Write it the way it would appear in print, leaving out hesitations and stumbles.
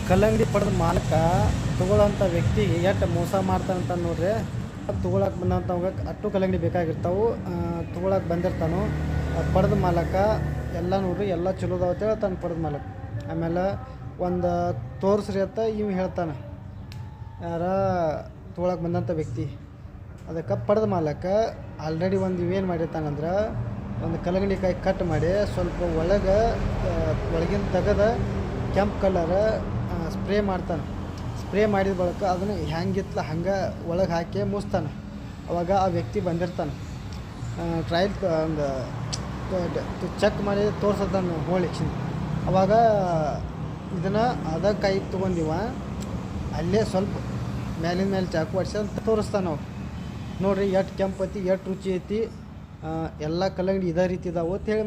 ಕಲ್ಲಂಗಡಿ ಪಡೆದ ಮಾಲಕ ತೊಗೊಳ್ಳೋಂಥ ವ್ಯಕ್ತಿಗೆ ಎಷ್ಟು ಮೋಸ ಮಾಡ್ತಾನಂತ ನೋಡ್ರಿ. ತೊಗೊಳಕ್ಕೆ ಬಂದಂಥವಾಗ ಅಷ್ಟು ಕಲ್ಲಂಗಡಿ ಬೇಕಾಗಿರ್ತಾವೆ. ತೊಗೊಳಕ್ಕೆ ಬಂದಿರ್ತಾನೋ ಪಡೆದ ಮಾಲಕ ಎಲ್ಲ ನೋಡ್ರಿ ಎಲ್ಲ ಚಲೋ ಅದಾವ ಅಂತೇಳಿ ತಾನು ಪಡೆದ ಮಾಲಕ. ಆಮೇಲೆ ಒಂದು ತೋರಿಸ್ರಿ ಅಂತ ಇವು ಹೇಳ್ತಾನೆ ಯಾರ ತೊಗೊಳಕ್ಕೆ ಬಂದಂಥ ವ್ಯಕ್ತಿ. ಅದಕ್ಕೆ ಪಡೆದ ಮಾಲಕ ಆಲ್ರೆಡಿ ಒಂದು ಇವೇನು ಮಾಡಿರ್ತಾನಂದ್ರೆ ಒಂದು ಕಲ್ಲಂಗಡಿ ಕಾಯಿ ಕಟ್ ಮಾಡಿ ಸ್ವಲ್ಪ ಒಳಗಿನ ತೆಗೆದ ಕೆಂಪು ಕಲರ್ ಸ್ಪ್ರೇ ಮಾಡ್ತಾನೆ. ಸ್ಪ್ರೇ ಮಾಡಿದ ಬಳಿಕ ಅದನ್ನು ಹೆಂಗಿತ್ತಲ್ಲ ಹಂಗೆ ಒಳಗೆ ಹಾಕಿ ಮುಚ್ತಾನೆ. ಅವಾಗ ಆ ವ್ಯಕ್ತಿ ಬಂದಿರ್ತಾನೆ. ಟ್ರಯಲ್ ಒಂದು ಚೆಕ್ ಮಾಡಿ ತೋರ್ಸತ್ತಾನೆ ಹೋಳಿಕ್ಷನ್. ಅವಾಗ ಇದನ್ನು ಅದ ಕಾಯಿ ತೊಗೊಂಡಿವ ಅಲ್ಲೇ ಸ್ವಲ್ಪ ಮೇಲಿನ ಮೇಲೆ ಚಾಕು ಹೊಡ್ಸಿ ಅಂತ ತೋರಿಸ್ತಾನೆ ನಾವು. ನೋಡಿರಿ ಎಷ್ಟು ಕೆಂಪು ಐತಿ ಎಷ್ಟು ರುಚಿ ಐತಿ, ಎಲ್ಲ ಕಲ್ಲಂಗಡಿ ಇದೇ ರೀತಿ ಇದಾವೆ ಅಂತ ಹೇಳಿ